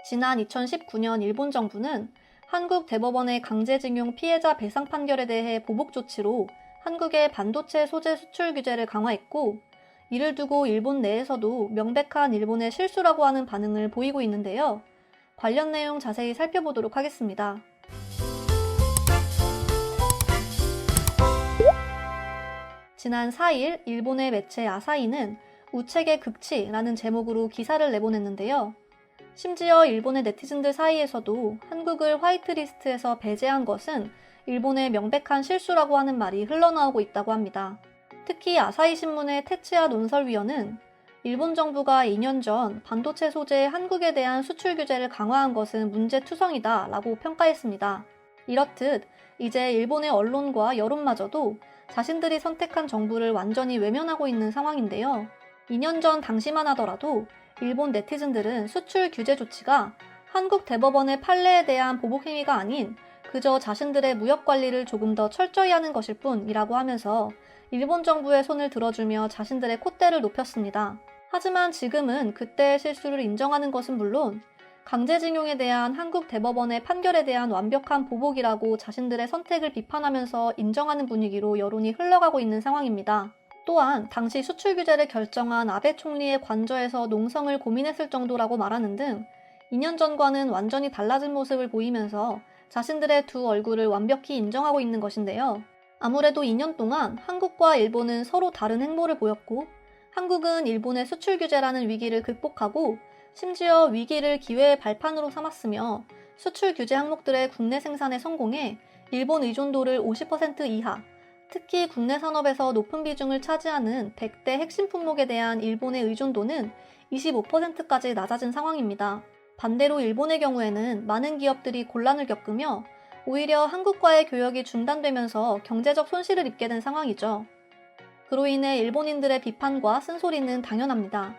지난 2019년 일본 정부는 한국 대법원의 강제징용 피해자 배상 판결에 대해 보복 조치로 한국의 반도체 소재 수출 규제를 강화했고, 이를 두고 일본 내에서도 명백한 일본의 실수라고 하는 반응을 보이고 있는데요. 관련 내용 자세히 살펴보도록 하겠습니다. 지난 4일 일본의 매체 아사히는 우책의 극치라는 제목으로 기사를 내보냈는데요. 심지어 일본의 네티즌들 사이에서도 한국을 화이트리스트에서 배제한 것은 일본의 명백한 실수라고 하는 말이 흘러나오고 있다고 합니다. 특히 아사히 신문의 테츠야 논설위원은 일본 정부가 2년 전 반도체 소재 한국에 대한 수출 규제를 강화한 것은 문제투성이다 라고 평가했습니다. 이렇듯 이제 일본의 언론과 여론마저도 자신들이 선택한 정부를 완전히 외면하고 있는 상황인데요. 2년 전 당시만 하더라도 일본 네티즌들은 수출 규제 조치가 한국 대법원의 판례에 대한 보복 행위가 아닌 그저 자신들의 무역 관리를 조금 더 철저히 하는 것일 뿐이라고 하면서 일본 정부의 손을 들어주며 자신들의 콧대를 높였습니다. 하지만 지금은 그때의 실수를 인정하는 것은 물론 강제징용에 대한 한국 대법원의 판결에 대한 완벽한 보복이라고 자신들의 선택을 비판하면서 인정하는 분위기로 여론이 흘러가고 있는 상황입니다. 또한 당시 수출 규제를 결정한 아베 총리의 관저에서 농성을 고민했을 정도라고 말하는 등 2년 전과는 완전히 달라진 모습을 보이면서 자신들의 두 얼굴을 완벽히 인정하고 있는 것인데요. 아무래도 2년 동안 한국과 일본은 서로 다른 행보를 보였고, 한국은 일본의 수출 규제라는 위기를 극복하고 심지어 위기를 기회의 발판으로 삼았으며 수출 규제 항목들의 국내 생산에 성공해 일본 의존도를 50% 이하, 특히 국내 산업에서 높은 비중을 차지하는 100대 핵심 품목에 대한 일본의 의존도는 25%까지 낮아진 상황입니다. 반대로 일본의 경우에는 많은 기업들이 곤란을 겪으며 오히려 한국과의 교역이 중단되면서 경제적 손실을 입게 된 상황이죠. 그로 인해 일본인들의 비판과 쓴소리는 당연합니다.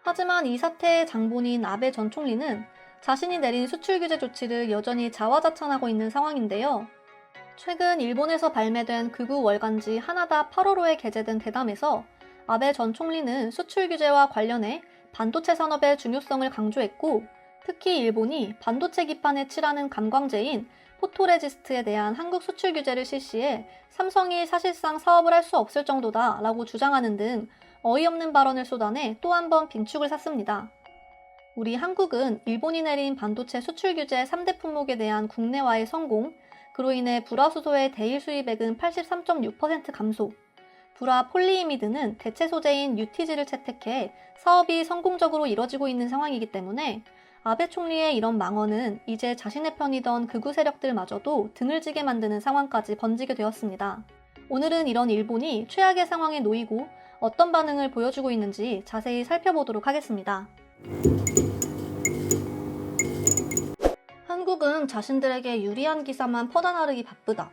하지만 이 사태의 장본인 아베 전 총리는 자신이 내린 수출 규제 조치를 여전히 자화자찬하고 있는 상황인데요. 최근 일본에서 발매된 극우 월간지 하나다 8월호에 게재된 대담에서 아베 전 총리는 수출 규제와 관련해 반도체 산업의 중요성을 강조했고, 특히 일본이 반도체 기판에 칠하는 감광제인 포토레지스트에 대한 한국 수출 규제를 실시해 삼성이 사실상 사업을 할 수 없을 정도다 라고 주장하는 등 어이없는 발언을 쏟아내 또 한 번 빈축을 샀습니다. 우리 한국은 일본이 내린 반도체 수출 규제 3대 품목에 대한 국내화의 성공, 그로 인해 불화수소의 대일 수입액은 83.6% 감소, 불화 폴리이미드는 대체 소재인 UTG를 채택해 사업이 성공적으로 이뤄지고 있는 상황이기 때문에 아베 총리의 이런 망언은 이제 자신의 편이던 극우 세력들마저도 등을 지게 만드는 상황까지 번지게 되었습니다. 오늘은 이런 일본이 최악의 상황에 놓이고 어떤 반응을 보여주고 있는지 자세히 살펴보도록 하겠습니다. 한국은 자신들에게 유리한 기사만 퍼다나르기 바쁘다.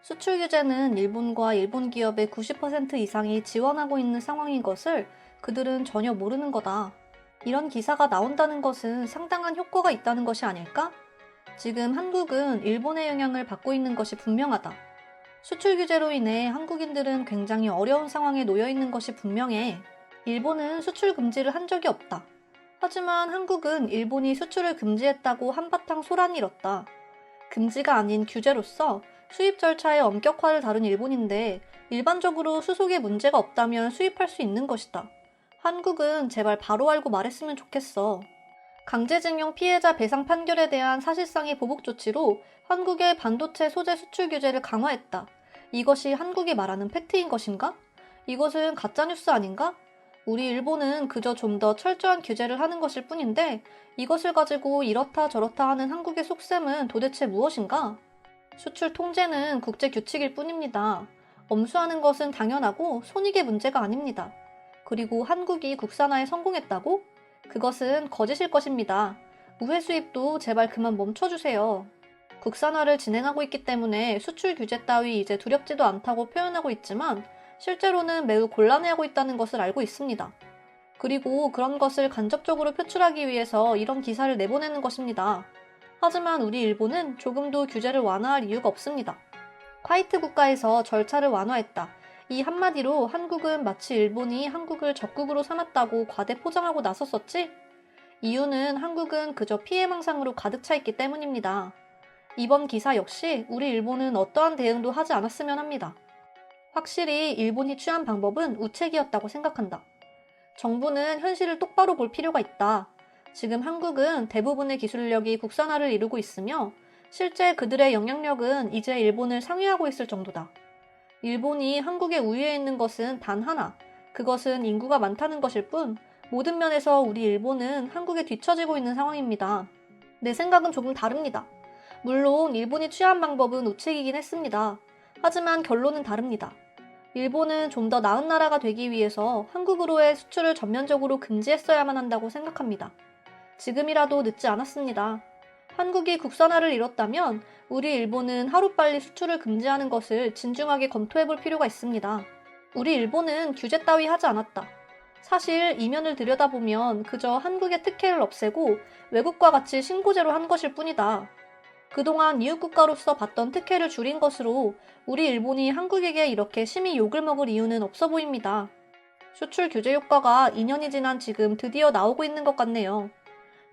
수출 규제는 일본과 일본 기업의 90% 이상이 지원하고 있는 상황인 것을 그들은 전혀 모르는 거다. 이런 기사가 나온다는 것은 상당한 효과가 있다는 것이 아닐까? 지금 한국은 일본의 영향을 받고 있는 것이 분명하다. 수출 규제로 인해 한국인들은 굉장히 어려운 상황에 놓여 있는 것이 분명해. 일본은 수출 금지를 한 적이 없다. 하지만 한국은 일본이 수출을 금지했다고 한바탕 소란이 일었다. 금지가 아닌 규제로서 수입 절차의 엄격화를 다룬 일본인데 일반적으로 수속에 문제가 없다면 수입할 수 있는 것이다. 한국은 제발 바로 알고 말했으면 좋겠어. 강제징용 피해자 배상 판결에 대한 사실상의 보복 조치로 한국의 반도체 소재 수출 규제를 강화했다. 이것이 한국이 말하는 팩트인 것인가? 이것은 가짜뉴스 아닌가? 우리 일본은 그저 좀 더 철저한 규제를 하는 것일 뿐인데 이것을 가지고 이렇다 저렇다 하는 한국의 속셈은 도대체 무엇인가? 수출 통제는 국제 규칙일 뿐입니다. 엄수하는 것은 당연하고 손익의 문제가 아닙니다. 그리고 한국이 국산화에 성공했다고? 그것은 거짓일 것입니다. 우회 수입도 제발 그만 멈춰주세요. 국산화를 진행하고 있기 때문에 수출 규제 따위 이제 두렵지도 않다고 표현하고 있지만 실제로는 매우 곤란해하고 있다는 것을 알고 있습니다. 그리고 그런 것을 간접적으로 표출하기 위해서 이런 기사를 내보내는 것입니다. 하지만 우리 일본은 조금도 규제를 완화할 이유가 없습니다. 화이트 국가에서 절차를 완화했다. 이 한마디로 한국은 마치 일본이 한국을 적국으로 삼았다고 과대 포장하고 나섰었지? 이유는 한국은 그저 피해망상으로 가득 차 있기 때문입니다. 이번 기사 역시 우리 일본은 어떠한 대응도 하지 않았으면 합니다. 확실히 일본이 취한 방법은 우책이었다고 생각한다. 정부는 현실을 똑바로 볼 필요가 있다. 지금 한국은 대부분의 기술력이 국산화를 이루고 있으며 실제 그들의 영향력은 이제 일본을 상회하고 있을 정도다. 일본이 한국의 우위에 있는 것은 단 하나, 그것은 인구가 많다는 것일 뿐 모든 면에서 우리 일본은 한국에 뒤처지고 있는 상황입니다. 내 생각은 조금 다릅니다. 물론 일본이 취한 방법은 우책이긴 했습니다. 하지만 결론은 다릅니다. 일본은 좀 더 나은 나라가 되기 위해서 한국으로의 수출을 전면적으로 금지했어야만 한다고 생각합니다. 지금이라도 늦지 않았습니다. 한국이 국산화를 이뤘다면 우리 일본은 하루빨리 수출을 금지하는 것을 진중하게 검토해볼 필요가 있습니다. 우리 일본은 규제 따위 하지 않았다. 사실 이면을 들여다보면 그저 한국의 특혜를 없애고 외국과 같이 신고제로 한 것일 뿐이다. 그동안 이웃국가로서 받던 특혜를 줄인 것으로 우리 일본이 한국에게 이렇게 심히 욕을 먹을 이유는 없어 보입니다. 수출 규제 효과가 2년이 지난 지금 드디어 나오고 있는 것 같네요.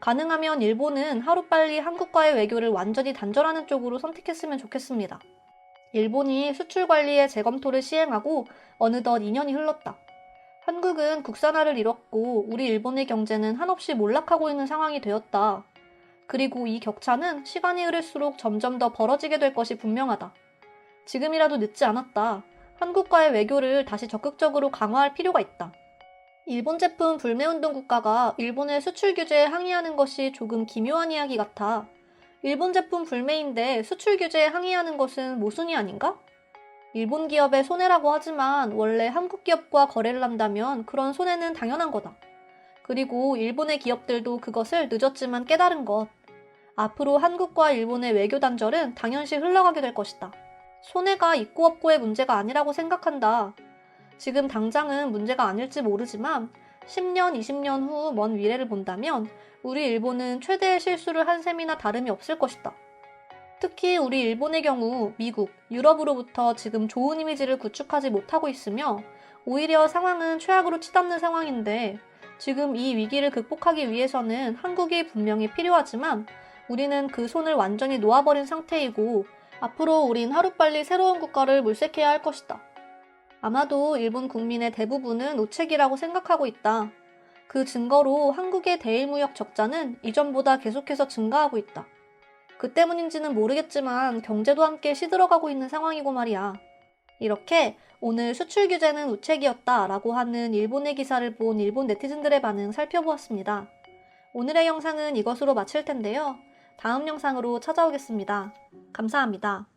가능하면 일본은 하루빨리 한국과의 외교를 완전히 단절하는 쪽으로 선택했으면 좋겠습니다. 일본이 수출 관리의 재검토를 시행하고 어느덧 2년이 흘렀다. 한국은 국산화를 이뤘고 우리 일본의 경제는 한없이 몰락하고 있는 상황이 되었다. 그리고 이 격차는 시간이 흐를수록 점점 더 벌어지게 될 것이 분명하다. 지금이라도 늦지 않았다. 한국과의 외교를 다시 적극적으로 강화할 필요가 있다. 일본 제품 불매운동 국가가 일본의 수출 규제에 항의하는 것이 조금 기묘한 이야기 같아. 일본 제품 불매인데 수출 규제에 항의하는 것은 모순이 아닌가? 일본 기업의 손해라고 하지만 원래 한국 기업과 거래를 한다면 그런 손해는 당연한 거다. 그리고 일본의 기업들도 그것을 늦었지만 깨달은 것. 앞으로 한국과 일본의 외교 단절은 당연시 흘러가게 될 것이다. 손해가 있고 없고의 문제가 아니라고 생각한다. 지금 당장은 문제가 아닐지 모르지만 10년, 20년 후 먼 미래를 본다면 우리 일본은 최대의 실수를 한 셈이나 다름이 없을 것이다. 특히 우리 일본의 경우 미국, 유럽으로부터 지금 좋은 이미지를 구축하지 못하고 있으며 오히려 상황은 최악으로 치닫는 상황인데 지금 이 위기를 극복하기 위해서는 한국이 분명히 필요하지만 우리는 그 손을 완전히 놓아버린 상태이고 앞으로 우린 하루빨리 새로운 국가를 물색해야 할 것이다. 아마도 일본 국민의 대부분은 우책이라고 생각하고 있다. 그 증거로 한국의 대일무역 적자는 이전보다 계속해서 증가하고 있다. 그 때문인지는 모르겠지만 경제도 함께 시들어가고 있는 상황이고 말이야. 이렇게 오늘 수출 규제는 우책이었다 라고 하는 일본의 기사를 본 일본 네티즌들의 반응 살펴보았습니다. 오늘의 영상은 이것으로 마칠 텐데요. 다음 영상으로 찾아오겠습니다. 감사합니다.